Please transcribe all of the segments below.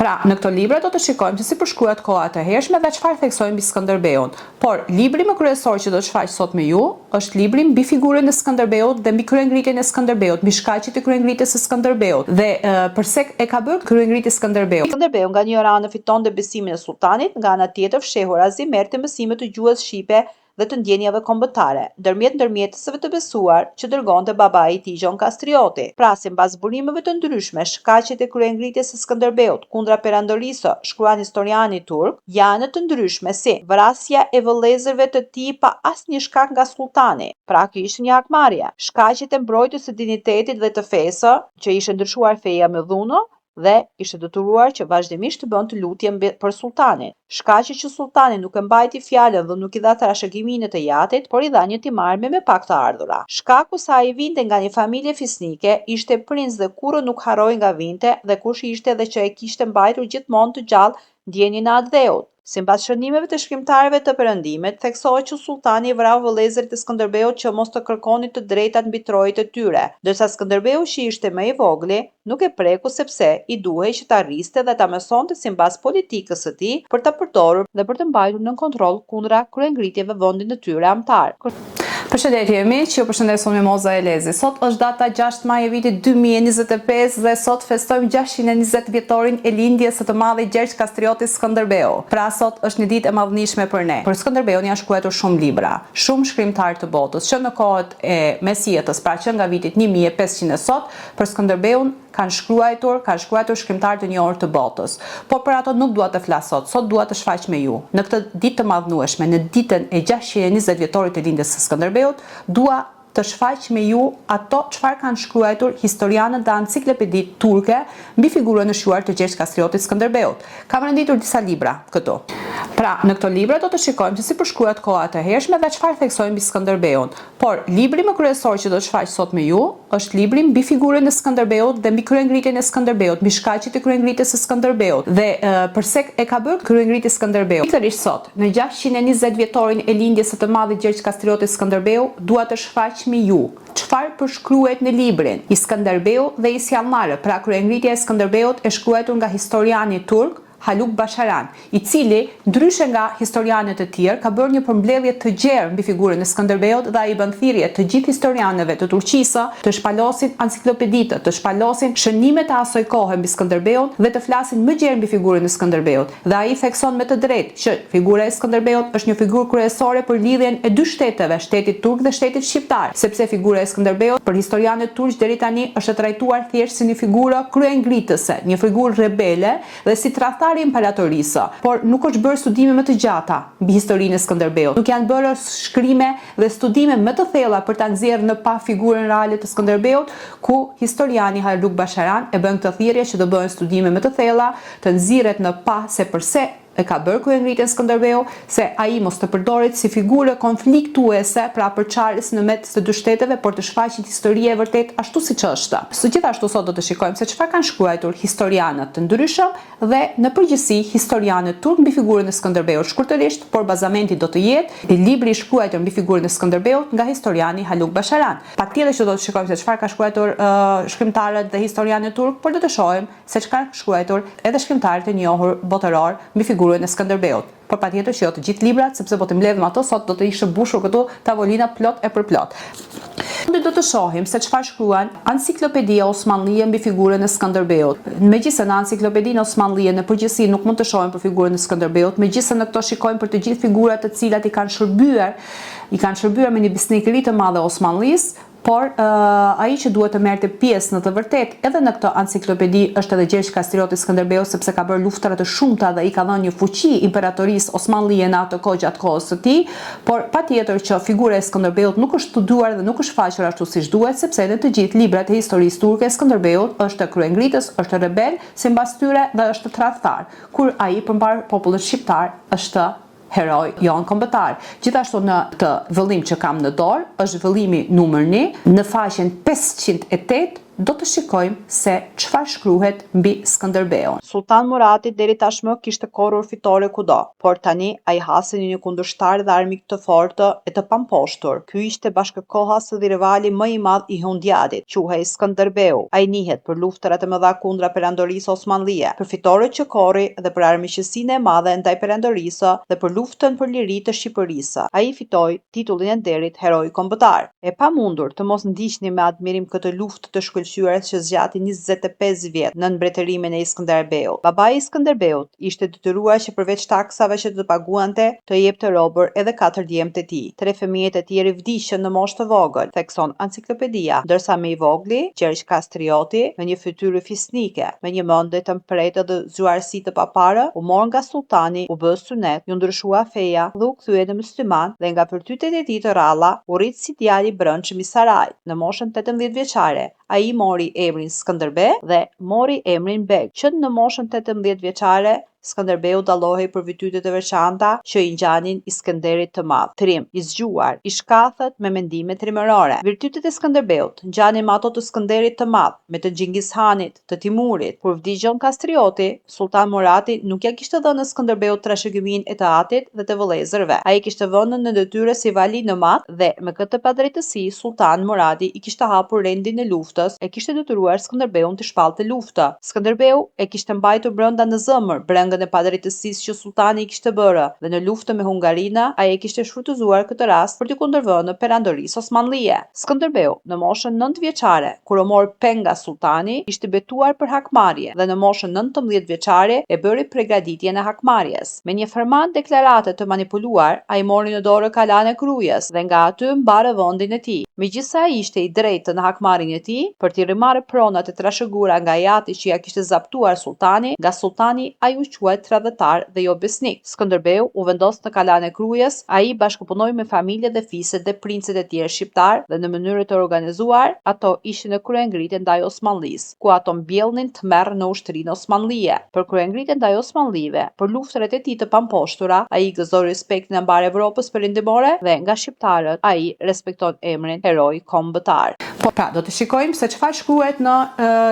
Pra, në këto libra do të shikojmë se si përshkruhet koha e hershme dhe çfarë theksojnë mbi Skënderbeun. Por libri më kryesor që do të shfaq sot me ju është libri mbi figurën e Skënderbeut dhe mbi kryengritjen e Skënderbeut, mbi shkaqjet e kryengritjes së Skënderbeut dhe pse e ka bërë kryengritje Skënderbeu. Skënderbeu nga një anë fitonte besimin e sultanit, nga ana tjetër fshehur Azi merrte mësime të gjuhës shqipe dhe të ndjenjave kombëtare, ndërmjetësve të besuar që dërgonte babai i tij Gjon Kastrioti. Pra, sipas burimeve të ndryshme, shkaqjet e kryengritjes së Skënderbeut kundra perandorisë, shkruan historiani turk, janë të ndryshme si vrasja e vëllezërve të tij pa asnjë shkak nga sultani. Pra, ky ishte një hakmarrje. Shkaqjet e mbrojtjes së dinjitetit dhe të fesë, që ishte ndryshuar feja me dhunë, dhe ishte detyruar që vazhdimisht të bënte lutje për sultanin. Shkaqe që sultani nuk e mbajti fjalën dhe nuk i dha trashëgiminë të jatit, por i dha një timarme me pak të ardhura. Shkaku sa ai vinte nga një familje fisnike, ishte princ dhe kurrë nuk harroi nga vinte dhe kush ishte dhe që e kishte mbajtur gjithmonë të gjallë ndjenjën e atdheut. Sipas shënimeve të shkrimtarëve të Perëndimit, theksohet që sultani i vrau vëllezërit e Skënderbeut që mos të kërkonin të drejtat mbi trojët e tyre, ndërsa Skënderbeu që ishte më i vogli, nuk e preku sepse i duhej që ta rriste dhe ta mësonte sipas politikës së tij për ta përdorur dhe për të mbajtur nën kontroll kundra kryengritjeve vendin e tyre antar. Përshëndetje miq, ju përshëndesun me Moza Elezi. Sot është data 6 maj e vitit 2025 dhe sot festojmë 620 vjetorin e lindjes së të madhit Gjergj Kastrioti Skënderbeu. Pra sot është një ditë e madhënishme për ne. Për Skënderbeun janë shkruar shumë libra, shumë shkrimtarë të botës, që në kohët e mesjetës, pra që nga vitit 1500 e sot, për Skënderbeun kanë shkruar shkrimtarë të njohur të botës. Por për ato nuk dua të flas sot dua të shfaq me ju. Në këtë ditë të madhnueshme, në ditën e 620 vjetorit të lindjes së Skënderbeut, dua të shfaq me ju ato çfarë kanë shkruar historianët dhe enciklopeditë turke mbi figurën e shuar të Gjergj Kastriotit Skënderbeut. Kam renditur disa libra këtu. Pra, në këto libra do të shikojmë se si përshkruhet koha e hershme dhe çfarë theksojnë mbi Skënderbeun. Por libri më kryesor që do të shfaq sot me ju është libri mbi figurën e Skënderbeut dhe mbi kryengritjen e Skënderbeut, mbi shkaqjet e kryengritjes së Skënderbeut dhe pse e ka bërë kryengritje Skënderbeu. Pikërisht sot, në 620 vjetorin e lindjes së të madhit Gjergj Kastrioti Skënderbeu, dua të shfaq me ju çfarë përshkruhet në librin I Skënderbeu dhe I Sjallmarrë, pra kryengritja e Skënderbeut e shkruar nga historiani turk Haluk Basharan, I cili, ndryshe nga historianët e tjerë, ka bërë një përmbledhje të gjerë mbi figurën e Skënderbeut dhe ai bën thirrje të gjithë historianëve të Turqisë të shpalosin enciklopeditë, të shpalosin shënimet e asaj kohe mbi Skënderbeun dhe të flasin më gjerë mbi figurën e Skënderbeut. Dhe ai thekson me të drejtë që figura e Skënderbeut është një figurë kryesore për lidhjen e dy shteteve, shtetit turk dhe shtetit shqiptar, sepse figura e Skënderbeut për historianët turq deri tani është trajtuar thjesht si një figurë kryengritëse, një figurë rebele dhe si tradhtar imperatorisë, por nuk është bërë studime më të gjata mbi historinë e Skënderbeut. Nuk janë bërë shkrime dhe studime më të thella për ta nxjerrë në pa figurën reale të Skënderbeut, ku historiani Haluk Basharan e bën këtë thirrje që të bëhen studime më të thella, të nxirret në pa se përse e ka bërë kryengritjen Skënderbeu, se ai mos të përdoret si figurë konfliktuese, pra përçarës në mes të dy shteteve, por të shfaqet historia e vërtet ashtu siç është. Gjithashtu sot do të shikojmë se çfarë kanë shkruar historianët të ndryshëm dhe në përgjithësi historianët turk mbi figurën e Skënderbeut. Shkurtërisht, por bazamenti do të jetë libri I shkruar mbi figurën e Skënderbeut nga historiani Haluk Basharan. Patjetër që do të shikojmë se çfarë ka shkruar shkrimtarët dhe historianët turk, por do të shohim se çka kanë shkruar edhe shkrimtarët e njohur botëror mbi figurën e Skënderbeut. Por patjetër që jo të gjithë librat, sepse po të mbledhim ato sot do të ishte mbushur këtu tavolina plot e përplot. Ne do të shohim se çfarë shkruan Enciklopedia Osmanlie mbi figurën e Skënderbeut. Megjithëse në Enciklopedinë Osmanlie në përgjithësi nuk mund të shohim për figurën e Skënderbeut, megjithëse në këto shikojmë për të gjithë figurat të cilat I kanë shërbyer me një besnikëri të madhe Osmanlisë, por ai që duhet të merrte pjesë në të vërtetë edhe në këtë enciklopedi është edhe Gjergj Kastrioti Skënderbeu, sepse ka bërë luftra të shumta dhe I ka dhënë një fuqi imperatorisë Osmanlie në atë kohë gjatë kohës së tij, por patjetër që figura e Skënderbeut nuk është studiuar dhe nuk është faqur ashtu siç duhet, sepse në të gjithë librat e historisë turke Skënderbeut është kryengritës, është rebel sipas tyre dhe është tradhtar, kur ai përmbar popullin shqiptar është heroj jon kombëtar. Gjithashtu në këtë vëllim që kam në dorë është vëllimi numër 1 në faqen 508 do të shikojmë se çfarë shkruhet mbi Skënderbeun. Sultan Murati deri tashmë kishte korrur fitore kudo, por tani ai hasi një kundërshtar dhe armik të fortë e të pamposhtur. Ky ishte bashkëkohas dhe rivali më i madh i Hundjadit, quhej Skënderbeu. Ai njihet për luftrat e mëdha kundra perandorisë osmanlie, për fitoret që korri dhe për armiqësinë e madhe ndaj perandorisë dhe për luftën për liri të Shqipërisë. Ai fitoi titullin e nderit heroi kombëtar. E pamundur të mos ndiqni me admirim këtë luftë të shkëlqyer që zgjati 25 vjet në mbretërimin e Skënderbeut. Babai i Skënderbeut ishte detyruar që përveç taksave që të paguante, të jepte robër edhe 4 djemtë e tij. 3 fëmijët e tjerë vdiqën në moshë të vogël, thekson Enciklopedia, ndërsa më i vogli, Gjergj Kastrioti, me një fytyrë fisnike, me një mendje të mpretë dhe zgjuarsi të paparë, u mor nga sultani, u bë sunet, ju ndryshua feja dhe u kthye në musliman dhe nga virtytet e tij të ralla, u rrit si djali i brendshëm i sarajit. Në moshën 18 vjeçare, ai mori emrin Skënderbe dhe mori emrin Beg, që në moshën 18 vjeçare Skënderbeu dallohej për virtytet e veçanta që i ngjanin Iskenderit të Madh. Trim, i zgjuar, i shkathët me mendime trimërore. Virtytet e Skënderbeut ngjanin me ato të Skënderit të Madh, me të Xhingis Hanit, të Timurit. Kur vdiq Gjon Kastrioti, Sultan Murati nuk ja kishte dhënë Skënderbeut trashëgiminë e të atit dhe të vëllezërve. Ai kishte vënë në detyrë si vali në Madh dhe me këtë padrejtësi Sultan Murati i kishte hapur rendin e luftës, e kishte detyruar Skënderbeun të shpallte luftë. Skënderbeu e kishte mbajtur brenda në zemër brengën e padrejtësisë që sultani i kishte bërë dhe në luftën me Hungarinë ai e kishte shfrytëzuar këtë rast për të kundërvënë perandorisë osmanlie. Skënderbeu në moshën 9 vjeçare, kur u mor peng nga sultani, ishte betuar për hakmarrje dhe në moshën 19 vjeçare e bëri përgatitjen e hakmarrjes. Me një ferman deklarate të manipuluar, ai mori në dorë kalan e Krujës dhe nga aty mbarë vendin e tij. Megjithëse ai ishte i drejtë në hakmarrjen e tij, për t'i rimarrë pronat e trashëguara nga jati që ja kishte zaptuar sultani, nga sultani ai u quajt tradhtar dhe jo besnik. Skënderbeu u vendos në kalan e Krujës, ai bashkëpunoi me familjet dhe fiset dhe princet e tjerë shqiptar dhe në mënyrë të organizuar, ato ishin në kryengritje ndaj Osmanlisë, ku ato mbjellnin tmerr në ushtrinë osmanlie. Për kryengritje ndaj osmanlive, për luftrat e tij të pamposhtura, ai gëzoi respektin e mbar Evropës perëndimore dhe nga shqiptarët ai respekton emrin heroi kombëtar. Po pra, do të shikojmë se çfarë shkruhet në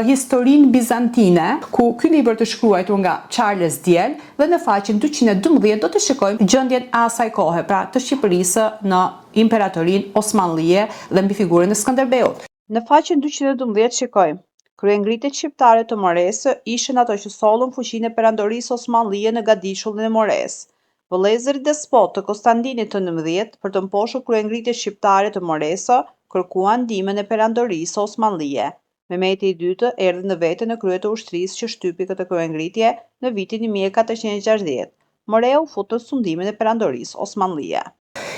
historinë bizantine, ku ky libër të shkruar nga Charles Diel dhe në faqen 212 do të shikojmë gjendjen e asaj kohe, pra të Shqipërisë në Imperatorinë Osmanlie dhe mbi figurën e Skënderbeut. Në faqen 212 shikojmë: kryengritjet shqiptare të Moresë ishin ato që sollën fuqinë e perandorisë osmanlie në Gadishullin e Moresë. Vëllezërit despot të Konstantinit të 19 për të mposhur kryengritjet shqiptare të Moresë kërkuan ndihmën e perandorisë osmanlie. Mehmeti i dytë erdhi në vete në krye të ushtrisë që shtypi këtë kryengritje në vitin 1460. Moreu fut në sundimin e perandorisë osmanlie.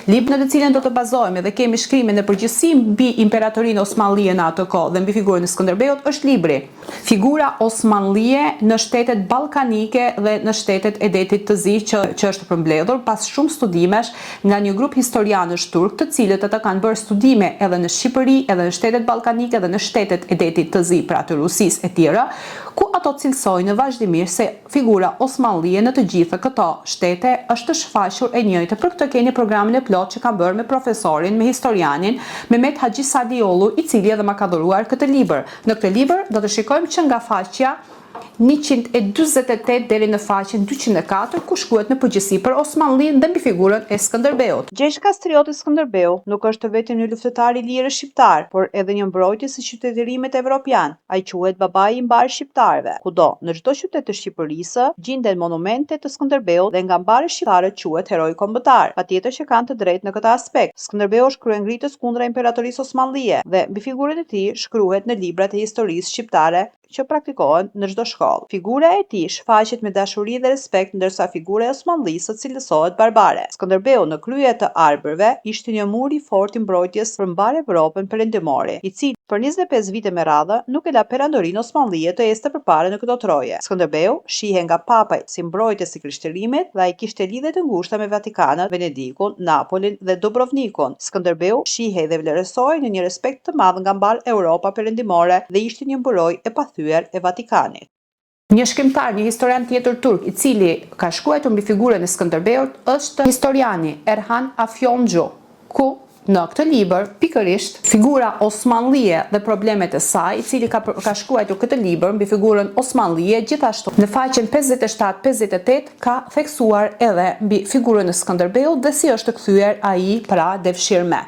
Libri në të cilën do të bazohemi dhe kemi shkrimin në përgjithësi mbi Imperatorinë Osmanlie në atë kohë dhe mbi figurën e Skënderbeut është libri Figura Osmanlie në shtetet ballkanike dhe në shtetet e Detit të Zi, që është përmbledhur pas shumë studimesh nga një grup historianësh turk, të cilët ata kanë bërë studime edhe në Shqipëri, edhe në shtetet ballkanike dhe në shtetet e Detit të Zi, pra të Rusisë e tjera, ku ato cilësojnë vazhdimisht se figura Osmanlie në të gjitha këto shtete është shfaqur e njëjtë. Për këtë keni programin e plot që kam bërë me profesorin, me historianin Mehmet Haxhi Sadiollu, i cili edhe ma ka dhuruar këtë libër. Në këtë libër do të shikojmë që nga faqja 148 deri në faqen 204, ku shkruhet në përgjithësi për Osmanlinë dhe mbi figurën e Skënderbeut. Gjergj Kastrioti Skënderbeu nuk është vetëm një luftetar i lirë shqiptar, por edhe një mbrojtës i qytetërimit evropian. Ai quhet babai i mbar shqiptarëve. Kudo në çdo qytet të Shqipërisë gjenden monumente të Skënderbeut dhe nga mbarë shqiptarët quhet heroi kombëtar. Patjetër që kanë të drejtë në këtë aspekt. Skënderbeu është kryengritës kundra Imperatorisë Osmanlie dhe mbi figurën e tij shkruhet në librat e historisë shqiptare që praktikohen në çdo shkollë. Figura e tij shfaqet me dashuri dhe respekt, ndërsa figura e Osmanlisë cilësohet barbare. Skënderbeu në krye të arbërve ishte një mur i fortë i mbrojtjes për mbar Evropën perëndimore, i cili për 25 vite me radhë nuk e la perandorinë Osmanlie të ecte përpara në këto troje. Skënderbeu shihe nga papaj si mbrojtës i krishterrimit dhe ai kishte lidhje të ngushta me Vatikanët, Venedikun, Napolin dhe Dubrovnikun. Skënderbeu shihej dhe vlerësohej në një respekt të madh nga mbar Europa perëndimore dhe ishte një mburoj e pathyer e Vatikanit. Një shkrimtar, një historian tjetër turk, i cili ka shkruar mbi figurën e Skënderbeut është historiani Erhan Afjonxhu, ku në këtë libër pikërisht figura osmanlie dhe problemet e saj, i cili ka shkruar këtë libër mbi figurën osmanlie, gjithashtu në faqen 57-58 ka theksuar edhe mbi figurën e Skënderbeut dhe si është kthyer ai pra devshirme.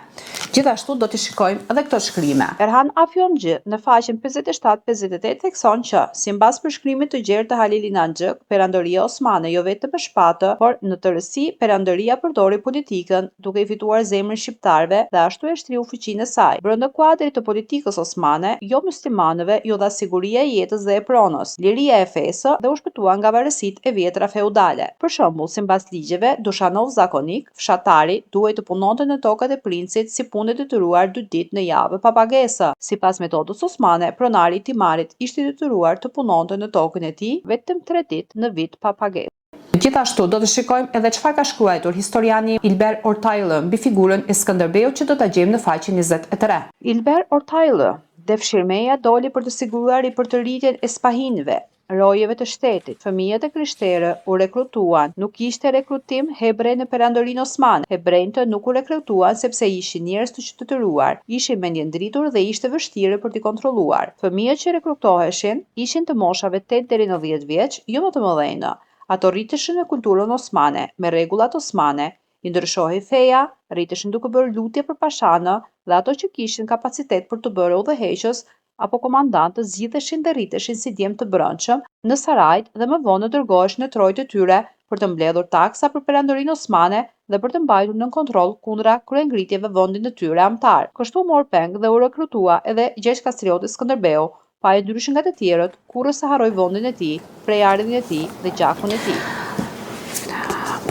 Gjithashtu do të shikojmë edhe këto shkrime. Erhan Afjonxhi në faqen 57-58 thekson që, sipas përshkrimit të gjerë të Halil Inalxhik, Perandoria Osmane jo vetëm e shpatë, por në tërësi Perandoria përdori politikën duke i fituar zemrën shqiptarëve dhe ashtu e shtriu fuqinë e saj. Brenda kuadrit të politikës osmane, jo muslimanëve ju dha siguria e jetës dhe e pronës, liria e fesë dhe u shpëtua nga varësitë e vjetra feudale. Për shembull, sipas ligjeve Dushanov zakonik, fshatari duhej të punonte në tokat e princit si punë e detyruar 2 ditë në javë pa pagesë. Sipas metodës osmane, pronari i timarit ishte i detyruar të punonte në tokën e tij vetëm 3 ditë në vit pa pagesë. Gjithashtu do të shikojmë edhe çfarë ka shkruar historiani Ilber Ortaylı mbi figurën e Skënderbeut që do ta gjejmë në faqen 23. Ilber Ortaylı, devshirmeja doli për të siguruar i përtërritjen e spahinëve, rojeve të shtetit. Fëmijët e krishterë u rekrutuan. Nuk ishte rekrutim hebre në Perandorinë Osmane. Hebrejtë nuk u rekrutuan sepse ishin njerëz të shtetëruar, ishin mendjendritur dhe ishte vështirë për t'i kontrolluar. Fëmijët që rekrutoheshin ishin të moshave 8 deri në 10 vjeç, jo më të mëdhenj. Ato rriteshin në kulturën osmane, me rregullat osmane, i ndryshohej feja, rriteshin duke bërë lutje për pashanë dhe ato që kishin kapacitet për të bërë udhëheqës apo komandantë zgjidheshin dhe rriteshin si djemë të brendshëm në sarajt dhe më vonë dërgoheshin në trojtë e tyre për të mbledhur taksa për Perandorinë Osmane dhe për të mbajtur nën kontroll kundra kryengritjeve vendin e tyre antar. Kështu mor peng dhe u rekrutua edhe Gjergj Kastrioti Skënderbeu, pa e ndryshë nga të tjerët, kurrë se harroi vendin e tij, prejardhjen e tij dhe gjakun e tij.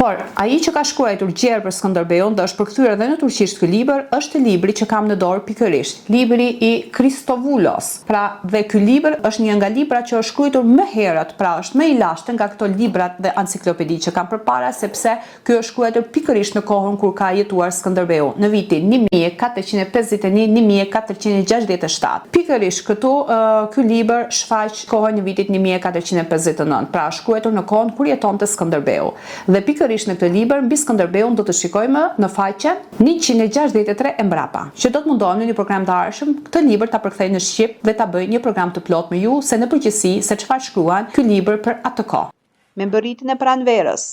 Por, ai që ka shkruar gjerë për Skënderbeun dhe është përkthyer edhe në turqisht ky libër, është libri që kam në dorë pikërisht, libri i Christovoulos. Pra, dhe ky libër është një nga librat që është shkruar më herët, pra është më i lashtë nga këto librat dhe enciklopedi që kam përpara, sepse ky është shkruar pikërisht në kohën kur ka jetuar Skënderbeu, në vitin 1451-1467. Pikërisht këtu ky libër shfaq kohën e vitit 1459, pra është shkruar në kohën kur jetonte Skënderbeu. Dhe pikërisht në këtë libër mbi Skënderbeun do të shikojmë në faqen 163 e mbrapa, që do të mundohem në një program të ardhshëm këtë libër ta përkthej në shqip dhe ta bëj një program të plot me ju se në përgjithësi se çfarë shkruan ky libër për atë kohë. Me mbërritjen e pranverës,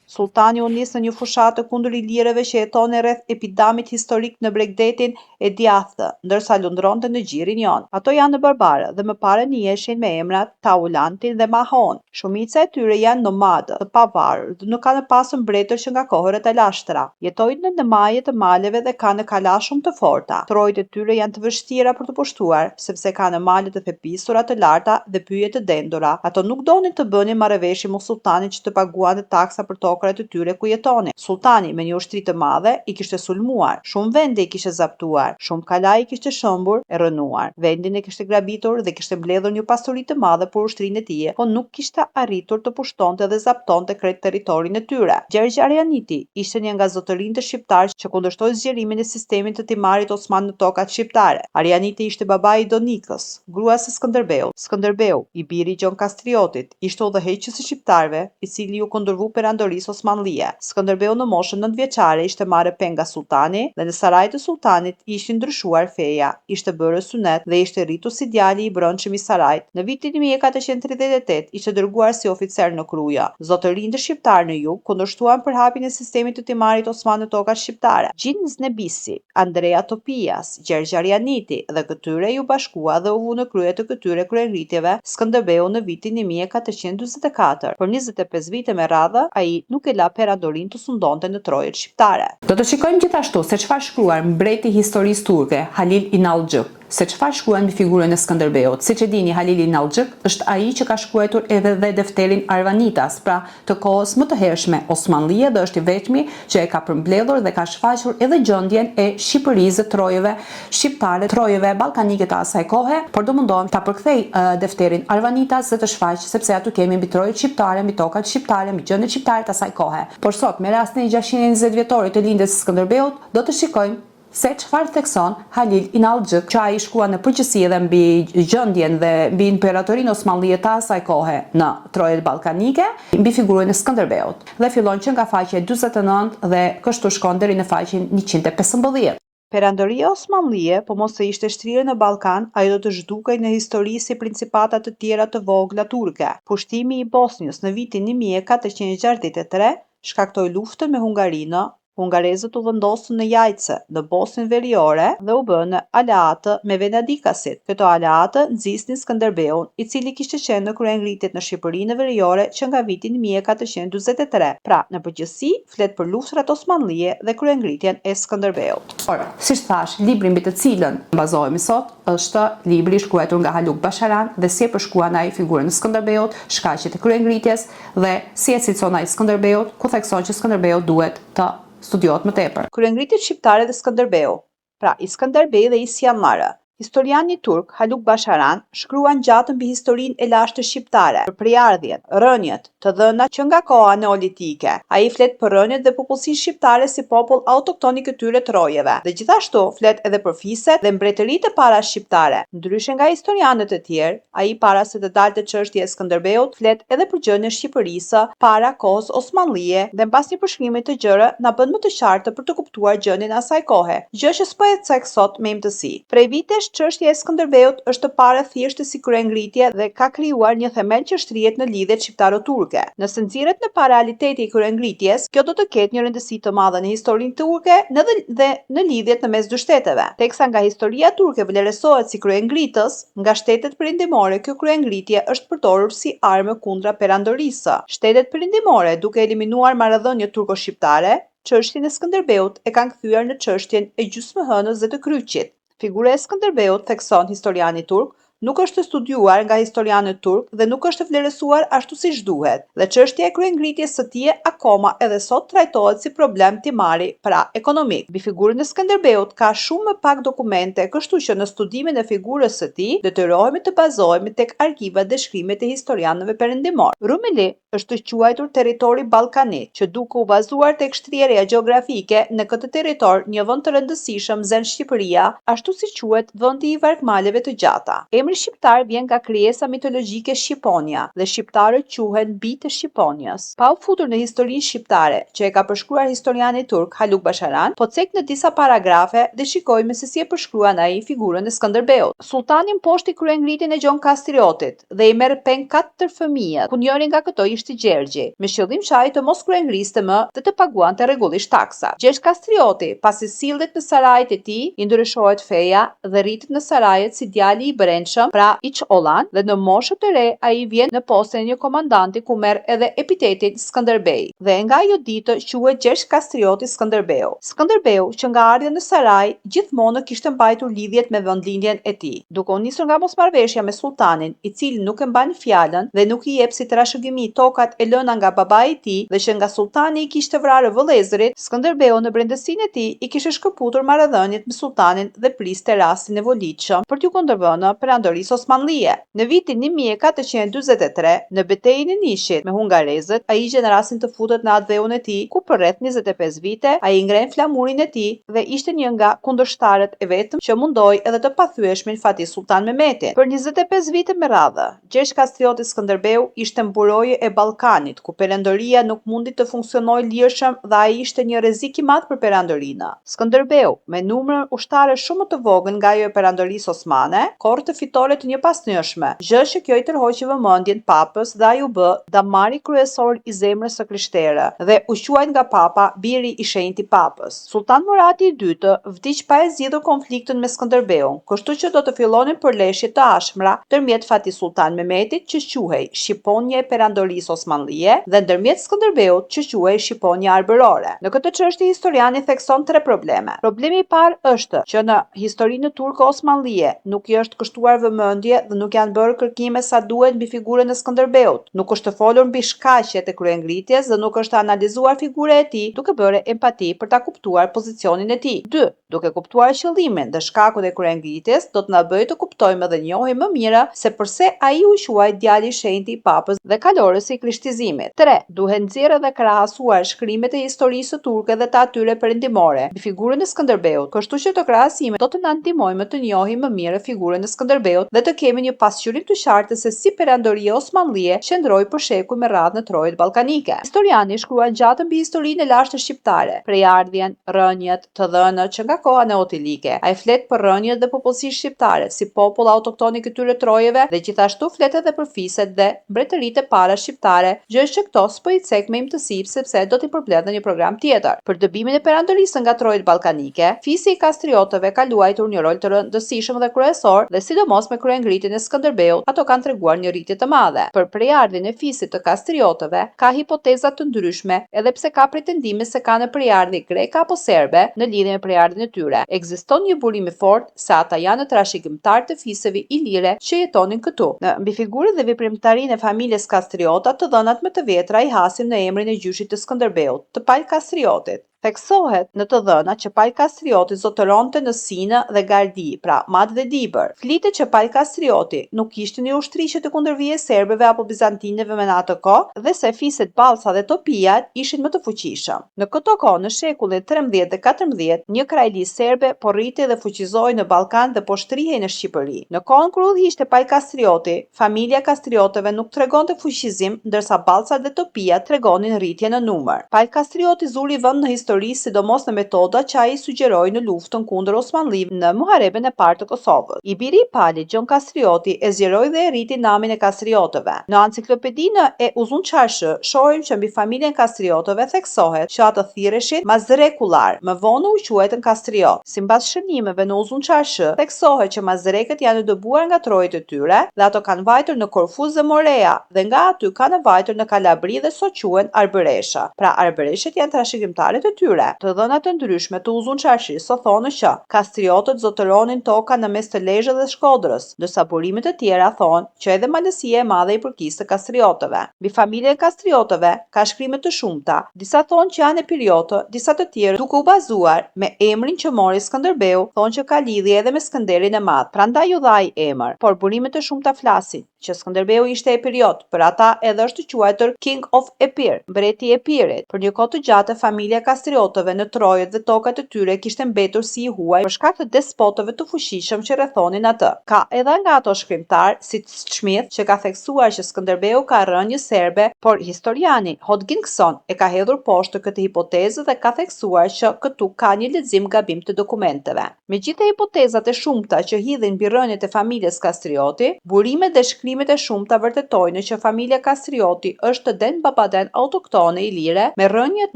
sultani u nis në një fushatë kundër ilirëve që jetonin rreth epidamit historik në Bregdetin e Djathtë, ndërsa lundronte në gjirin jon. Ato janë në barbarë dhe më parë njihen me emrat Taulantin dhe Mahon. Shumica e tyre janë nomadë, të pavarur dhe nuk kanë pasur mbretër që nga kohërat e lashtra. Jetojnë në maje të maleve dhe kanë kala shumë të forta. Trojtë e tyre janë të vështira për të pushtuar, sepse kanë male të thepisura të larta dhe pyje të dendura. Ato nuk donin të bënin marrëveshje me sultanin që të paguante taksa për tokrat e tyre ku jetonin. Sultani me një ushtri të madhe i kishte sulmuar, shumë vende i kishte zaptuar, shumë kala i kishte shëmbur e rënuar. Vendin e kishte grabitur dhe kishte mbledhur një pasuri të madhe për ushtrinë e tij, po nuk kishte arritur të pushtonte dhe zaptonte krejt territorin e tyre. Gjergj Arianiti ishte një nga zotërinjtë shqiptar që kundërshtoi zgjerimin e sistemit të timarit osman në tokat shqiptare. Arianiti ishte babai i Donikës, gruas së Skënderbeut. Skënderbeu, i biri i Gjon Kastriotit, ishte udhëheqës i shqiptarëve, i cili u kundërvu Perandorisë Osmanlie. Skënderbeu në moshën 9 vjeçare ishte marrë peng nga sultani dhe në sarajt e sultanit ishin ndryshuar feja, ishte bërë sunet dhe ishte rritur si djali i brendshëm i sarajt. Në vitin 1438 ishte dërguar si oficer në Kruja. Zotërinjtë shqiptar në jug kundërshtuan përhapjen e sistemit të timarit osman në tokat shqiptare. Gjin Znebisi, Andrea Topias, Gjergj Arianiti dhe këtyre ju bashkua dhe u vu në krye të këtyre kryengritjeve Skënderbeu në vitin 1444. Për 25 vite me radhë, ai nuk e la Perandorinë të sundonte në trojët shqiptare. Do të shikojmë gjithashtu se çfarë shkruar mbreti i historisë turke, Halil Inalxhik, se çfarë shkruan mbi figurën e Skënderbeut. Siç e dini, Halil Inalxhik është ai që ka shkruar edhe defterin Arvanitas, pra të kohës më të hershme Osmanlie dhe është i vetmi që e ka përmbledhur dhe ka shfaqur edhe gjendjen e Shqipërisë, trojëve shqiptare, trojëve ballkanike të asaj kohe, por do mundohem ta përkthej defterin Arvanitas dhe të shfaq sepse aty kemi mbi trojët shqiptare, mbi tokat shqiptare, mbi gjendjet shqiptare të asaj kohe. Por sot me rastin e 620 vjetorit të lindjes së Skënderbeut, do të shikojmë se çfarë thekson Halil Inalxhik, që ai shkrua në përgjithësi edhe mbi gjendjen dhe mbi imperatorinë Osmanlie të asaj kohe në trojët ballkanike, mbi figurën e Skënderbeut. Dhe fillon që nga faqja 49 dhe kështu shkon deri në faqen 115. Perandoria Osmanlie, po mos se ishte shtrirë në Ballkan, ajo do të zhdukej në histori si principata të tjera të vogla turke. Pushtimi i Bosnjës në vitin 1463 shkaktoi luftën me Hungarinë. Hungarezët u vendosën në Jajce, në Bosnjën Veriore dhe u bënë aleatë me Venadikasit. Këto aleatë nxisnin Skënderbeun, i cili kishte qenë në kryengritjet në Shqipërinë Veriore që nga viti 1443. Pra, në përgjithësi, flet për luftrat osmanlie dhe kryengritjen e Skënderbeut. Por, siç thash, libri mbi të cilën bazohemi sot është libri i shkruar nga Haluk Basharan dhe si e përshkruan ai figurën e Skënderbeut, shkaqjet e kryengritjes dhe si e cilëson ai Skënderbeut, ku thekson që Skënderbeu duhet të studiohet më tepër. Kryengritjet shqiptare dhe Skënderbeu. Pra, i Skënderbej dhe i Siamarë. Historiani turk Haluk Basharan shkruan gjatë mbi historinë e lashtë shqiptare, për prejardhjen, rënjet, të dhënat që nga koha neolitike. Ai flet për rënjet dhe popullsinë shqiptare si popull autokton i këtyre trojeve, dhe gjithashtu flet edhe për fiset dhe mbretëritë e para shqiptare. Ndryshe nga historianët e tjerë, ai para se të dalte çështja e Skënderbeut, flet edhe për gjën e Shqipërisë para kohës osmanlie dhe mbas një përshkrimi të gjërë na bën më të qartë për të kuptuar gjendjen e asaj kohe, gjë që s'po e cek sot me imtësi. Prej vitesh çështja e Skënderbeut është të parë thjesht si kryengritje dhe ka krijuar një themel që shtrihet në lidhjet shqiptaro-turke. Nëse nxirret në paraliteti i kryengritjes, kjo do të ketë një rëndësi të madhe në historinë turke dhe në lidhjet në mes dy shteteve. Teksa nga historia turke vlerësohet si kryengritës, nga shtetet perindimore kjo kryengritje është përdorur si armë kundra perandorisë. Shtetet perindimore, duke eliminuar marrëdhëniet turko-shqiptare, çështjen e Skënderbeut e kanë kthyer në çështjen e gjysmëhënës dhe të kryqit. Figura e Skënderbeut, thekson historiani turk, nuk është studiuar nga historianët turk dhe nuk është vlerësuar ashtu siç duhet, dhe çështja e kryengritjes së tij akoma edhe sot trajtohet si problem timari, pra ekonomik. Mbi figurën e Skënderbeut ka shumë më pak dokumente, kështu që në studimin e figurës së tij detyrohemi të bazohemi tek arkivat dhe shkrimet e historianëve perëndimor. Rumeli është quajtur territori ballkanik, që duke u bazuar tek shtrierja gjeografike në këtë territor, një vend të rëndësishëm zen Shqipëria, ashtu si quhet vendi i vargmaleve të gjata. Emri shqiptar vjen nga krijesa mitologjike Shqiponia dhe shqiptarët quhen bijtë e Shqiponjës. Pa u futur në historinë shqiptare, që e ka përshkruar historiani turk Haluk Basharan, po cek në disa paragrafe dhe shikojmë se si e përshkruan ai figurën e Skënderbeut. Sultani mposhti kryengritjen e Gjon Kastriotit dhe i merr peng 4 fëmijët, ku njëri nga këto ishte Gjergji, me qëllim që ai të mos kryengriste më dhe të paguante rregullisht taksa. Gjergj Kastrioti, pasi sillet në sarajet e tij, i ndryshohet feja dhe rritet në sarajet si djali i brendshëm, pra iç Ollan, dhe në moshë të re ai vjen në postën e një komandanti ku merr edhe epitetin Skënderbej. Dhe nga ajo ditë quhet Gjergj Kastrioti Skënderbeu. Skënderbeu, që nga ardha në saraj, gjithmonë kishte mbajtur lidhjet me vendlindjen e tij. Duke u nisur nga mosmarrveshja me sultanin, i cili nuk e mban fjalën dhe nuk i jep si trashëgimi tokat e lëna nga babai i tij, dhe që nga sultani i kishte vrarë vëllezërit, Skënderbeu në brendësinë e tij i kishte shkëputur marrëdhëniet me sultanin dhe priste rastin e volitshëm për t'u kundërvënë perandorisë osmanlie. Në vitin 1443, në betejën e Nishit me hungarezët, ai gjen rastin të futet në atë e tij, ku për rreth 25 vite ai ngren flamurin e tij dhe ishte një nga kundërshtarët e vetëm që mundoi edhe të pathyeshmin Fatih Sultan Mehmetin. Për 25 vite me radhë, Gjergj Kastrioti Skënderbeu ishte mburoje e Ballkanit, ku perandoria nuk mundi të funksionojë lirshëm dhe ai ishte një rrezik i madh për perandorinë. Skënderbeu, me numër ushtarë shumë të vogël nga ajo e perandorisë osmane, korri të fitore të njëpasnjëshme, gjë që kjo i tërhoqi vëmendjen papës dhe ai u bë damari kryesor i zemrës së krishterë dhe u quajt nga papa biri i shenjtë i papës. Sultan Murati i dytë vdiq pa e zgjidhur konfliktin me Skënderbeun, kështu që do të fillonin përleshje të ashmra ndërmjet Fatih Sultan Mehmetit, që quhej Shqiponia e perandorisë osmanlie, dhe ndërmjet Skënderbeut, që quhej Shqiponia arbërore. Në këtë çështje historiani thekson 3 probleme. Problemi i parë është që në historinë turke osmanlie nuk i është kështuar vëmendje dhe nuk janë bërë kërkime sa duhet mbi figurën e Skënderbeut. Nuk është folur mbi shkaqjet e kryengritjes dhe nuk është analizuar figura e tij duke bërë empati për ta kuptuar pozicionin e tij. 2. Duke kuptuar qëllimin dhe shkakun e kryengritjes, do të na bëjë të kuptojmë dhe njohim më mirë se pse ai u quajt djali i shenjtë i papës dhe kalorësi i krishtizimit. 3. Duhet nxjerrë dhe krahasuar shkrimet e historisë turke dhe të atyre perëndimore mbi figurën e Skënderbeut, kështu që këto krahasime do të na ndihmojnë të njohim më mirë figurën e Skënderbeut Skënderbeut dhe të kemi një pasqyrim të qartë se si perandoria osmanlie qëndroi për shekuj me radhë në Trojën ballkanike. Historiani shkruan gjatë mbi historinë e lashtë shqiptare, prejardhjen, rënjet, të dhënat që nga koha neotilike. Ai flet për rënjet dhe popullsinë shqiptare si popull autokton i këtyre trojeve dhe gjithashtu flet edhe për fiset dhe mbretëritë e para shqiptare, gjë që këto s'po i cek me imtësi sepse do t'i përmbledh në një program tjetër. Për dëbimin e perandorisë nga Trojët ballkanike, fisi i kastriotëve ka luajtur një rol të rëndësishëm dhe kryesor dhe sidomos me kryengritjen e Skënderbeut, ato kanë treguar një rritje të madhe. Për prejardhjen e fisit të kastriotëve ka hipoteza të ndryshme, edhe pse ka pretendime se kanë prejardhje greke apo serbe në lidhje me prejardhjen e tyre. Ekziston një burim i fortë se ata janë trashëgimtar të fisëve ilire që jetonin këtu. Në mbi figurën dhe veprimtarinë e familjes kastriota, të dhënat më të vjetra i hasim në emrin e gjyshit të Skënderbeut, të Pal Kastriotit. Theksohet në të dhëna që Pal Kastrioti zotëronte në Sinë dhe Gardi, pra Mat dhe Dibër. Flitet që Pal Kastrioti nuk kishte një ushtri që të kundërvije serbëve apo bizantinëve me në atë kohë dhe se fiset Ballsa dhe Topijat ishin më të fuqishëm. Në këto kohë, në shekullin 13 dhe 14, një krajli serbe po rritej dhe fuqizohej në Ballkan dhe po shtrihej në Shqipëri. Në kohën kur udhëhiqte Pal Kastrioti, familja Kastriotëve nuk tregonte fuqizim, ndërsa Ballsa dhe Topijat tregonin rritje në numër. Pal Kastrioti zuri vend në sidomos në metoda që ai sugjeroi në luftën kundër Osmanlive në muharebën e parë të Kosovës. I biri i Palit, Gjon Kastrioti, e zgjeroi dhe e rriti namin e Kastriotëve. Në enciklopedinë e Uzun Çarshë shohim që mbi familjen Kastriotëve theksohet që ata thirreshin Mazrekullar, më vonë u quajtën Kastriot. Sipas shënimeve në Uzun Çarshë, theksohet që Mazrekët janë dëbuar nga trojët e tyre dhe ato kanë vajtur në Korfuz dhe Morea dhe nga aty kanë vajtur në Kalabri dhe sot quhen Arbëresha. Pra Arbëreshet janë trashëgimtarët e tyre. Të dhënat të ndryshme të Uzun Çarshis thonë që kastriotët zotëronin toka në mes të Lezhës dhe Shkodrës, ndërsa burimet e tjera thonë që edhe malësia e madhe i përkisë kastriotëve. Mbi familjen kastriotëve ka shkrime të shumta, disa thonë që janë epiriotë, disa të tjerë duke u bazuar me emrin që mori Skënderbeu, thonë që ka lidhje edhe me Skënderin e Madh. Prandaj u dha ai emër, por burimet e shumta flasin që Skënderbeu ishte epiriot, për ata edhe është quajtur King of Epir, mbreti i Epirit. Për një kohë të gjatë familja kastriotëve në Trojët dhe tokat e tyre kishte mbetur si i huaj për shkak të despotëve të fuqishëm që rrethonin atë. Ka edhe nga ato shkrimtar, si Smith, që ka theksuar që Skënderbeu ka rënë një serbe, por historiani Hodgkinson e ka hedhur poshtë këtë hipotezë dhe ka theksuar që këtu ka një lexim gabim të dokumenteve. Megjithëse hipotezat e shumta që hidhin mbi rënjet e familjes Kastrioti, burimet dhe shkrimet e shumta vërtetojnë që familja Kastrioti është den babaden autoktone ilire me rënjet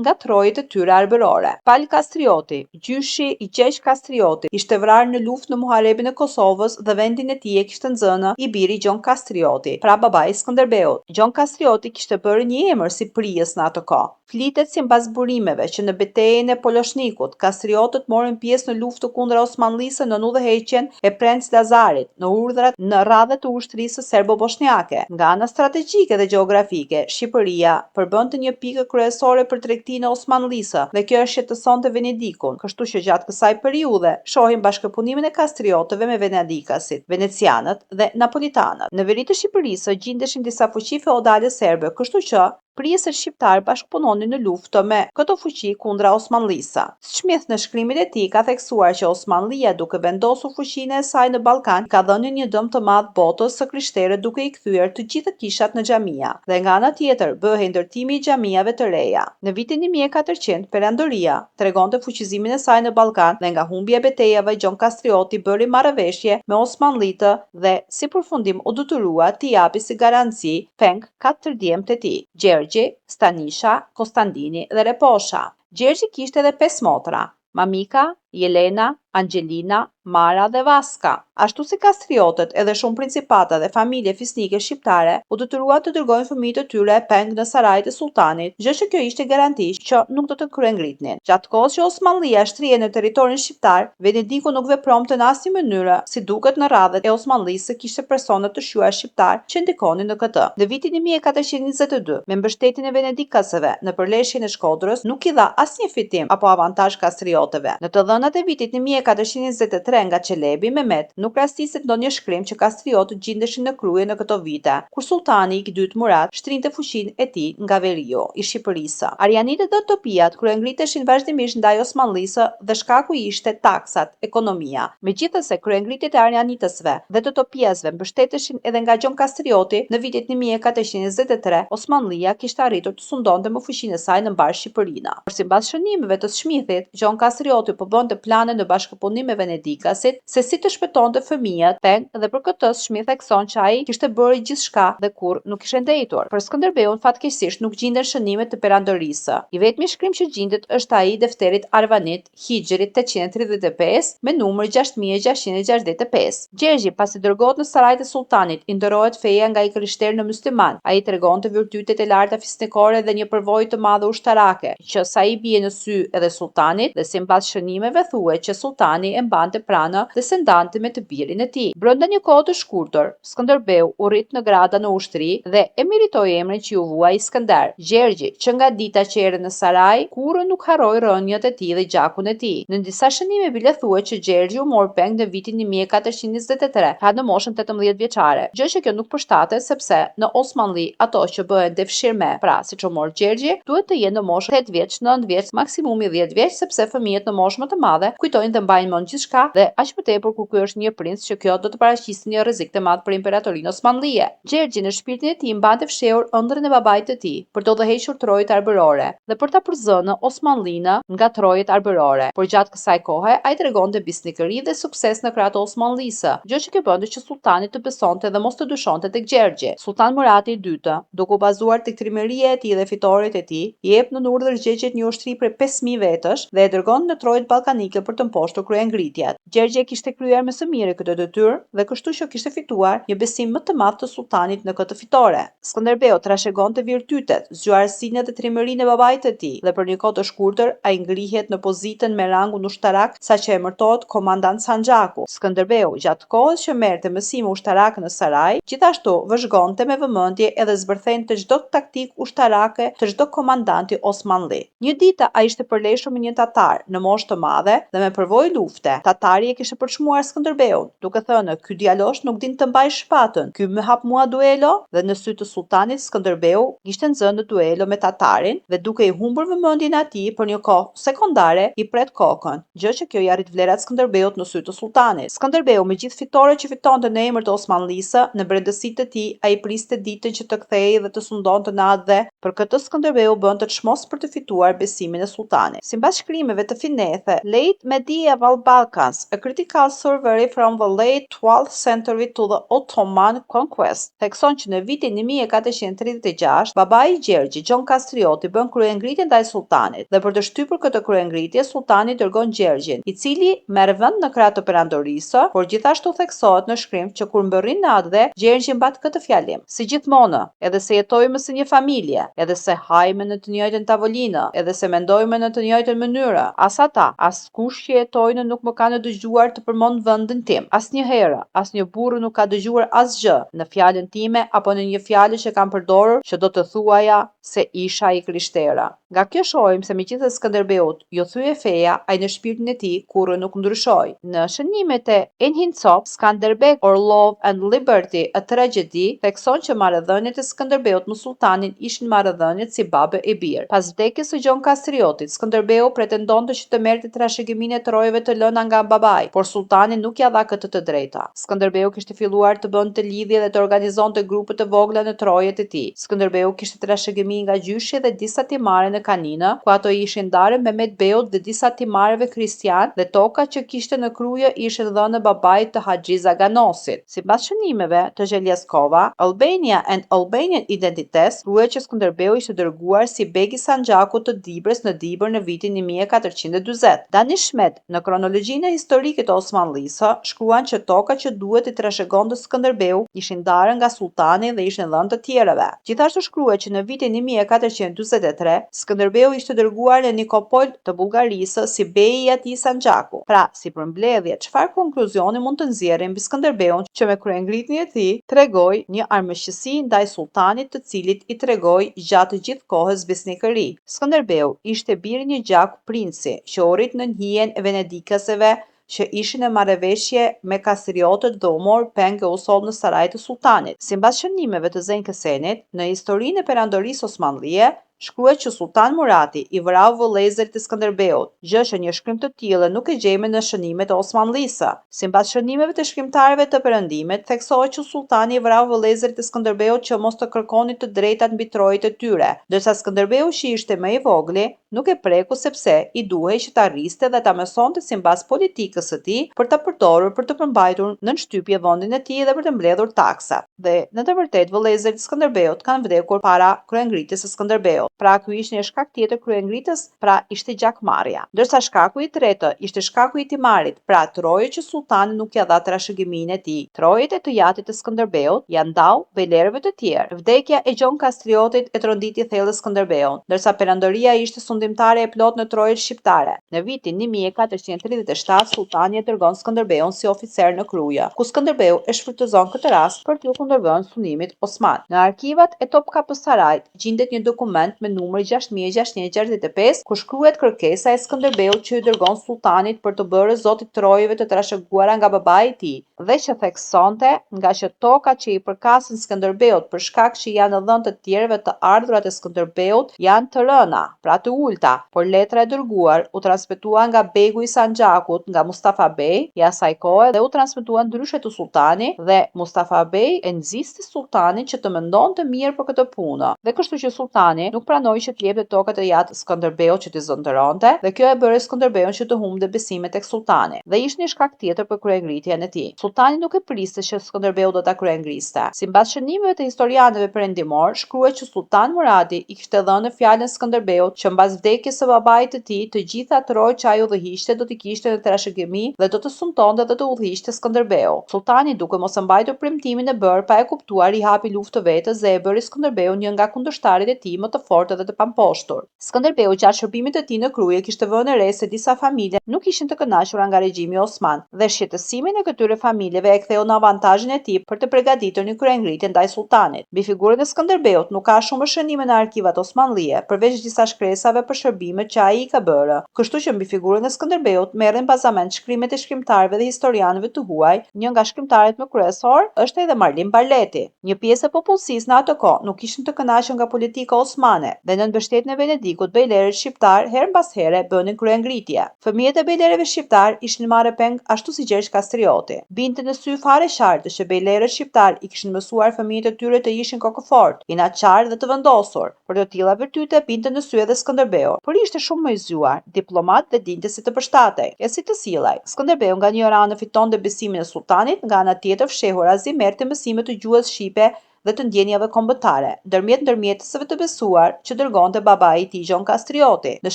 nga trojët e tyre arbërore. Pal Kastrioti, gjyshi i Gjeq Kastrioti, ishte vrarë në luftë në muharebën e Kosovës dhe vendin e tij e kishte nxënë i biri Gjon Kastrioti, pra babai i Skënderbeut. Gjon Kastrioti kishte bërë një emër si prijes në atë kohë. Flitet sipas burimeve që në betejën e Poloshnikut, kastriotët morën pjesë në luftë kundër Osmanlisë në udhëheqjen e Prenc Lazarit, në urdhrat në radhët të ushtrisë serbo-bosnjake. Nga ana strategjike dhe gjeografike, Shqipëria përbënte një pikë kryesore për tregtinë e Osmanlisë dhe kjo shqetësonte Venedikun, kështu që gjatë kësaj periudhe shohim bashkëpunimin e kastriotëve me venedikasit, venecianët dhe napolitanët. Në veri të Shqipërisë gjindeshin disa fuqi feodale serbe, kështu që prijesët shqiptar bashkëpunonin në luftë me këto fuqi kundra Osmanlisë. Smith në shkrimet e tij ka theksuar që Osmanlia, duke vendosur fuqinë e saj në Ballkan, ka dhënë një dëm të madh botës së krishterë duke i kthyer të gjitha kishat në xhamia. Dhe nga ana tjetër bëhej ndërtimi i xhamiave të reja. Në vitin 1400, Perandoria tregonte fuqizimin e saj në Ballkan dhe nga humbja e betejave Gjon Kastrioti bëri marrëveshje me osmanlitë dhe si përfundim u detyrua t'i japi si garanci peng 4 djemtë e tij. Gjergji, Stanisha, Konstantini dhe Reposha. Gjergji kishte edhe 5 motra: Mamika, Jelena, Angelina, Mara dhe Vaska. Ashtu si kastriotët, edhe shumë principata dhe familje fisnike shqiptare u detyruan të dërgojnë fëmijët e tyre peng në sarajt e sultanit, gjë që kjo ishte garanti që nuk do të kryengritnin. Gjatë kohës që Osmanlia shtrihej në territorin shqiptar, Venediku nuk vepronte në asnjë mënyrë, si duket në radhët e Osmanlisë kishte persona të shquar shqiptar që ndikonin në këtë. Në vitin 1422, me mbështetjen e venedikasëve në përleshjen e Shkodrës, nuk i dha asnjë fitim apo avantazh kastriotëve. Në të dhënat Kronat e vitit 1423 nga Çelebi Mehmet nuk rastiset ndonjë shkrim që kastriotët gjindeshin në krye në këto vite, kur sultani i dytë Murat shtrinte fuqinë e tij nga veriu i Shqipërisë. Arianitët dhe utopijat kryengliteshin vazhdimisht ndaj Osmanlisë dhe shkaku ishte taksat, ekonomia. Megjithëse kryengritjet e arianitësve dhe të utopijasve mbështeteshin edhe nga Gjon Kastrioti, në vitin 1423 Osmanlia kishte arritur të sundonte më fuqinë e saj në mbar Shqipërinë. Por sipas shënimeve të Smithit, Gjon Kastrioti po bënte plane në bashkëpunim me Venedikasit se si të shpëtonte fëmijët peng dhe për këtë Smith thekson që ai kishte bërë gjithçka dhe kurrë nuk kishte ndetur. Për Skënderbeun fatkeqësisht nuk gjenden shënime të perandorisë. I vetmi shkrim që gjendet është ai i defterit Arvanit, Hijrit 835 me numër 6665. Gjergji pasi dërgohet në sarajt e sultanit, i ndërohet feja nga i krishterë në musliman. Ai tregonte virtytet e larta fisnikore dhe një përvojë të madhe ushtarake, që sa i bie në sy edhe sultanit, dhe sipas shënimeve thuhet që sultani e mbante pranë dhe se ndante me të birin e tij. Brenda një kohe të shkurtër, Skënderbeu u rrit në grada në ushtri dhe e meritoi emrin që u vuaj Skënder. Gjergji, që nga dita që erdhi në saraj, kurrë nuk harroi rënjët e tij dhe gjakun e tij. Në disa shënime bile thuhet që Gjergji u mor peng në vitin 1423, ka në moshën 18 vjeçare. Gjë që kjo nuk përshtatet sepse në Osmanli ato që bëhen devshirme, pra siç u mor Gjergji, duhet të jenë në moshë 8 vjeç, 9 vjeç, maksimumi 10 vjeç, sepse fëmijët në moshë më të madhe kujtojnë dhe mbajnë mend gjithçka dhe aq më tepër kur ky është një princ që kjo do të paraqisë një rrezik të madh për imperatorinë osmanlie. Gjergji në shpirtin e tij mbante fshehur ëndrrën e babait të tij për të udhëhequr trojet arbërore dhe për ta përzënë Osmanlinë nga trojet arbërore. Por gjatë kësaj kohe ai tregonte bisnikëri dhe sukses në krah të Osmanlisë, gjë që bënte që sultani të besonte dhe mos të dyshonte tek Gjergji. Sultan Murati i dytë, duke u bazuar tek trimëria e tij dhe fitoret e tij, i jep në urdhër Gjergjit një ushtri prej 5000 vetësh dhe e dërgon në trojet ballkanike për të mposhtur kryengritjet. Gjergji kishte kryer më së miri këtë detyrë dhe kështu që kishte fituar një besim më të madh të sultanit në këtë fitore. Skënderbeu trashëgonte virtytet, zgjuarsinë dhe trimërinë e babait të tij dhe për një kohë të shkurtër ai ngrihet në pozitën me rangun ushtarak saqë emërtohet komandant Sanxhaku. Skënderbeu gjatë kohës që merrte mësime ushtarake në saraj, gjithashtu vëzhgonte me vëmendje edhe zbërthente çdo taktik ushtarake të çdo komandanti osmanli. Një ditë ai ishte përleshur me një tatar në moshë të madhe dhe me përvojë lufte. Tatari e kishte përçmuar Skënderbeun, duke thënë: "Ky djalosh nuk din të mbaj shpatën, ky më hap mua duelo", dhe në sy të sultanit Skënderbeu kishte nxënë në duelo me tatarin dhe duke i humbur vëmendjen atij për një kohë sekondare i pret kokën, gjë që kjo i arrit vlerat Skënderbeut në sy të sultanit. Skënderbeu me gjithë fitoret që fitonte në emër të Osmanlisë, në brendësitë të tij ai priste ditën që të kthehej dhe të sundonte në atë dhe për këtë Skënderbeu bënte çmos për të fituar besimin e sultanit. Sipas shkrimeve të Finethe, Late Medieval Balkans, a critical survey from the late 12th century to the Ottoman conquest, thekson që në vitin 1436 babai i Gjergjit, Gjon Kastrioti, bën kryengritje ndaj sultanit dhe për të shtypur këtë kryengritje sultani dërgon Gjergjin, i cili merr vend në krah të perandorisë, por gjithashtu theksohet në shkrim që kur mbërrin në atë dhe Gjergji mbat këtë fjalim: "Si gjithmonë, edhe se jetojmë si një familje, edhe se hajme në të njëjtën tavolinë, edhe se mendojmë në të njëjtën mënyrë, as ata, as kush që jetojnë nuk më kanë dëgjuar të përmend vendin tim. Asnjëherë, asnjë burrë nuk ka dëgjuar asgjë në fjalën time apo në një fjalë që kam përdorur që do të thuaja se isha i krishterë." Nga kjo shohim se megjithëse Skënderbeut ju thye feja, ai në shpirtin e tij kurrë nuk ndryshoi. Në shënimet e Enhintsop, Skanderbeg or Love and Liberty, a Tragedy, thekson që marrëdhëniet e Skënderbeut me sultanin ishin marrëdhëniet si babë e birë. Pas vdekjes së Gjon Kastriotit, Skënderbeu pretendonte që të merrte trashëgiminë e trojeve të lëna nga babai, por sultani nuk ja dha këtë të drejta. Skënderbeu kishte filluar të bënte lidhje dhe të organizonte grupe të vogla në trojet e tij. Skënderbeu kishte trashëgimi nga gjyshi dhe disa timare në Kaninë, ku ato ishin ndarë Mehmet Beut dhe disa timareve kristian dhe toka që kishte në krye ishin dhënë babait të Haxhi Zaganosit. Sipas shënimeve të Zheliaskova, Albania and Albanian Identities, thuhet që Skënderbeu ishte dërguar si beg i Sanxhakut të Dibrës në Dibër në vitin 1440. Dani Shmet në kronologjinë historike të Osmanlisë shkruan që toka që duhet i trashëgonte Skënderbeu ishin ndarë nga sultani dhe ishin dhënë të tjerëve. Gjithashtu shkruhet që në vitin 1443 Skënderbeu ishte dërguar në Nikopol të Bullgarisë si bej i atij Sanxhaku. Pra, si përmbledhje, çfarë konkluzioni mund të nxjerrim mbi Skënderbeun që me kryengritjen e tij tregoi një armiqësi ndaj sultanit, të cilit i tregoi gjatë gjithë kohës besnikëri. Skënderbeu ishte biri një gjaku princi që u rrit në hijen e venedikësve që ishin në marrëveshje me kastriotët dhe u mor peng e usoll në sarajin e sultanit. Sipas shënimeve të Zein Kesenit, në historinë e perandorisë osmanlie, shkruhet që Sultan Murati i vrau vëllezërit të Skënderbeut, gjë që një shkrim të tillë nuk e gjejmë në shënimet e Osmanlisë. Sipas shënimeve të shkrimtarëve të Perëndimit, theksohet që sultani i vrau vëllezërit të Skënderbeut që mos të kërkonin të drejtat mbi trojët e tyre, ndërsa Skënderbeu që ishte më i vogël, nuk e preku sepse i duhej që ta rriste dhe ta mësonte sipas politikës së tij për ta përdorur për të përmbajtur nën shtypje vendin e tij dhe për të mbledhur taksa. Dhe në të vërtetë vëllezërit e Skënderbeut kanë vdekur para kryengritjes së Skënderbeut. Pra ky ishte një shkak tjetër kryengritës, pra ishte gjakmarrja. Ndërsa shkaku i tretë ishte shkaku i timarit, pra troje që sultani nuk ja dha trashëgiminë e tij. Trojet e të jatit të Skënderbeut janë ndau bejlerëve të tjerë. Vdekja e Gjon Kastriotit e tronditi thellë Skënderbeun, ndërsa perandoria ishte sundimtare e plot në trojet shqiptare. Në vitin 1437 sultani e dërgon Skënderbeun si oficer në Krujë, ku Skënderbeu e shfrytëzon këtë rast për t'u kundërvënë sulmit osman. Në arkivat e Topkapësarajt gjendet një dokument me numër 6665 ku shkruhet kërkesa e Skënderbeut që i dërgon sultanit për të bërë zotit trojeve të trashëguara nga babai i tij, dhe që theksonte nga që toka që i përkasin Skënderbeut për shkak që janë dhënë të tjerëve të ardhurat e Skënderbeut janë të rëna, pra të ulta, por letra e dërguar u transmetua nga Begu i Sanxhakut nga Mustafa Bey i asaj kohe dhe u transmetua ndryshe të sultani, dhe Mustafa Bey e nxisti sultanin që të mendonte mirë për këtë punë. Dhe kështu që sultani nuk pranoi që të jepte tokat e jatë Skënderbeut që t'i zëndëronte, dhe kjo e bëri Skënderbeun që të humbte besimin tek sultani. Dhe ishte një shkak tjetër për kryengritjen e tij. Sultani nuk e priste që Skënderbeu do ta kryengriste. Sipas shënimeve të historianëve perëndimor, shkruhet që Sultan Murati i kishte dhënë fjalën Skënderbeut që mbas vdekjes së babait të tij, të gjitha trojët që ai udhëhiqte do t'i kishte në trashëgimi dhe do të suntonte dhe të udhëhiqte Skënderbeu. Sultani, duke mos e mbajtur premtimin e bërë pa e kuptuar, i hapi luftë të vetës dhe e bëri Skënderbeun një nga kundërshtarit e tij më të fortë dhe të pamposhtur. Skënderbeu gjatë shërbimit të tij në Krujë kishte vënë re se disa familje nuk ishin të kënaqura nga regjimi osman dhe shqetësimin e këtyre familjeve e ktheu në avantazhin e tij për të përgatitur një kryengritje ndaj sultanit. Mbi figurën e Skënderbeut nuk ka shumë shënime në arkivat osmanlie, përveç disa shkresave për shërbimet që ai i ka bërë. Kështu që mbi figurën e Skënderbeut merren bazament shkrimet e shkrimtarëve dhe historianëve të huaj. Një nga shkrimtarët më kryesor është edhe Marlin Barleti. Një pjesë e popullsisë në atë kohë nuk ishin të kënaqur nga politika osmane dhe në mbështetjen e Venedikut bejlerët shqiptar her mbas here bënin kryengritje. Fëmijët e bejlerëve shqiptar ishin marrë peng ashtu si Gjergj Kastrioti. Binte në sy fare qartë që bejlerët shqiptar i kishin mësuar fëmijët e tyre të ishin kokëfort, inatçar dhe të vendosur. Për të tilla virtyte binte në sy edhe Skënderbeu, por ishte shumë më i zgjuar, diplomat dhe dinte si të përshtatej, e si të sillej. Skënderbeu nga një anë fitonte besimin e sultanit, nga ana tjetër fshehur azi merrte mësime të gjuhës shqipe dhe të ndjenjave kombëtare, ndërmjet ndërmjetësve të besuar që dërgonte babai i tij Gjon Kastrioti. Në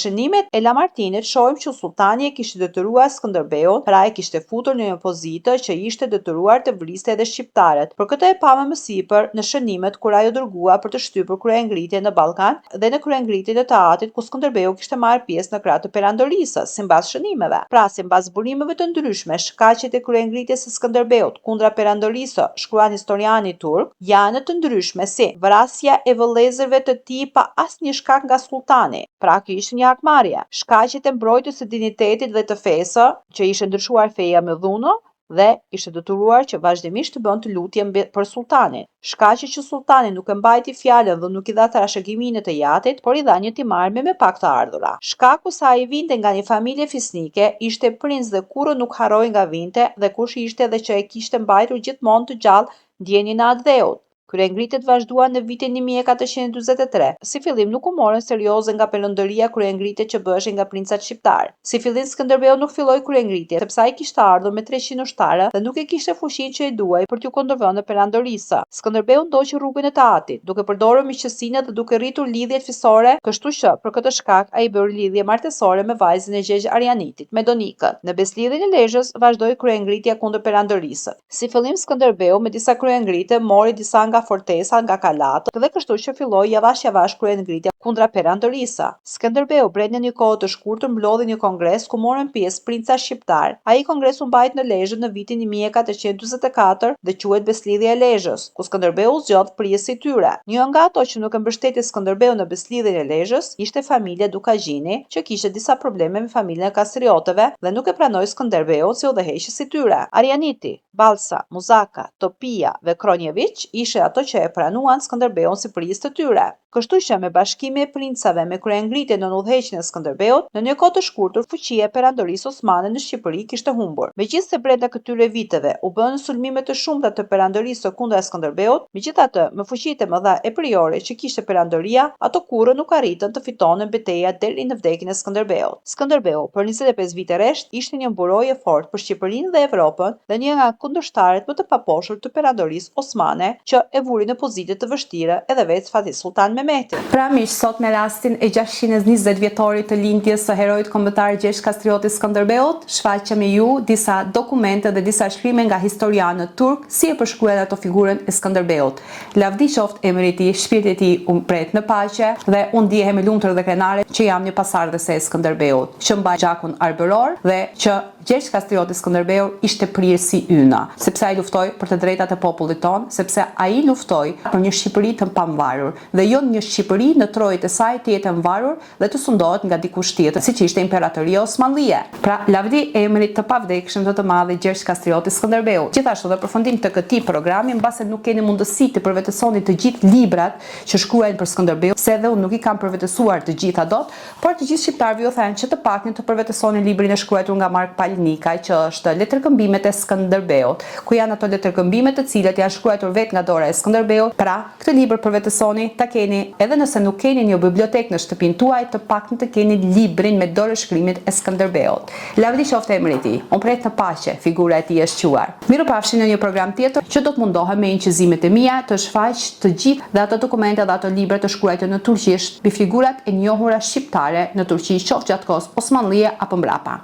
shënimet e Lamartinit shohim që sultani e kishte detyruar Skënderbeun, pra e kishte futur në një pozitë që ishte detyruar të vriste edhe shqiptarët. Për këtë e pamë më sipër në shënimet kur ajo dërgua për të shtypur kryengritje në Ballkan dhe në kryengritjen e Teatrit ku Skënderbeu kishte marrë pjesë në krah të perandorisë, sipas shënimeve. Pra, sipas burimeve të ndryshme, shkaqjet e kryengritjes së Skënderbeut kundra perandorisë, shkruan historiani turk, janë të ndryshme si vrasja e vëllezërve të tij pa asnjë shkak nga sultani. Pra kjo ishte një hakmarrje. Shkaqjet e mbrojtjes së dinjitetit dhe të fesë, që ishte ndryshuar feja me dhunë dhe ishte detyruar që vazhdimisht të bënte lutje për sultanin. Shkaqet që sultani nuk e mbajti fjalën dhe nuk i dha trashëgiminë të jatit, por i dha një timar me pak të ardhura. Shkaku sa ai vinte nga një familje fisnike, ishte princ dhe kurrë nuk harroi nga vinte dhe kush ishte dhe që e kishte mbajtur gjithmonë të gjallë ndjenjën e atë dheut. Kryengritjet vazhduan në vitin 1443. Si fillim nuk u morën serioze nga perëndëria kryengritjet që bëheshin nga princat shqiptar. Si fillim Skënderbeu nuk filloi kryengritje, sepse ai kishte ardhur me 300 ushtarë dhe nuk e kishte fuqinë që i duhej për t'u kundërvënë perandorisë. Skënderbeu ndoqi rrugën e Teatrit, duke përdorur miqësinë dhe duke rritur lidhjet fisore, kështu që për këtë shkak ai bëri lidhje martësore me vajzën e Gjergj Arianitit, me Donikën. Në beslidhjen e Lezhës vazhdoi kryengritja kundër perandorisë. Si fillim Skënderbeu me disa kryengritje mori disa nga nga fortesa nga Kalatët dhe kështu që filloi javash kryengritja kundra perandorisë. Skënderbeu brenda një kohë të shkurtër mblodhi një kongres ku morën pjesë princa shqiptar. Ai kongres u mbajt në Lezhë në vitin 1444 dhe quhet Beslidhja e Lezhës, ku Skënderbeu zgjodh prijesi i tyre. Një nga ato që nuk e mbështeti Skënderbeu në Beslidhjen e Lezhës ishte familja Dukagjini, që kishte disa probleme me familjen e Kastriotëve dhe nuk e pranoi Skënderbeun si udhëheqës i tyre. Arianiti, Balsa, Muzaka, Topia dhe Kronjević ishin ato që e pranuan Skënderbeun si prijes të tyre. Kështu që me bashkimin e princave me kryengritjen në udhëheqjen e Skënderbeut, në një kohë të shkurtër fuqia e perandorisë osmane në Shqipëri kishte humbur. Megjithëse brenda këtyre viteve u bën sulmime të shumta të perandorisë kundra Skënderbeut, megjithatë me fuqitë e mëdha e priore që kishte perandoria, ato kurrë nuk arritën të fitonin betejat deri në vdekjen e Skënderbeut. Skënderbeu për 25 vite rresht ishte një mburoj e fortë për Shqipërinë dhe Evropën dhe një nga kundërshtarët më të paposhur të perandorisë osmane, që e vuri në pozite të vështira edhe vetë Fatih Sultan Mehmeti. Pra miq, sot me rastin e 620 vjetorit të lindjes së heroit kombëtar Gjergj Kastrioti Skënderbeut, shfaqem me ju disa dokumente dhe disa shkrime nga historianët turk si e përshkruajnë ato figurën e Skënderbeut. Lavdi qoftë emri i tij, shpirti i tij u pret në paqe dhe unë ndihem e lumtur dhe krenare që jam një pasardhëse e Skënderbeut, që mbaj gjakun arbëror dhe që Gjergj Kastrioti Skënderbeu ishte prijesi yna, sepse ai luftoi për të drejtat e popullit ton, sepse ai luftoi për një Shqipëri të pamvarur dhe jo një Shqipëri në trojët e saj të jetë mvarur dhe të sundohet nga dikush tjetër, siç ishte Imperatoria Osmanlie. Pra, lavdi emrit të pavdekshëm të madhit Gjergj Kastrioti Skënderbeu. Gjithashtu dhe përfundim të këtij programi, mbase nuk keni mundësi të përvetësoni të gjithë librat që shkruajnë për Skënderbeu, se edhe unë nuk i kam përvetësuar të gjitha dot, por të gjithë shqiptarëve ju them që të paktën të përvetësoni librin e shkruar nga Mark Palnika, që është Letërkëmbimet e Skënderbeut, ku janë ato letërkëmbime të cilat janë shkruar vetë nga dora e Skënderbeut. Pra, këtë libër përvetësoni, ta keni, edhe nëse nuk keni një bibliotekë në shtëpinë tuaj, të paktën të keni librin me dorëshkrimet e Skënderbeut. Lavdi qoftë emri i tij. Unë pret në paqe, figura e tij është quar. Mirupafshim në një program tjetër që do të mundohem me inqizimet e mia të shfaq të gjithë dhe ato dokumente dhe ato libra të shkruara në turqisht mbi figurat e njohura shqiptare në Turqi, qoftë gjatë kohës Osmanlie apo mbrapa.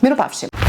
Mirupafshim.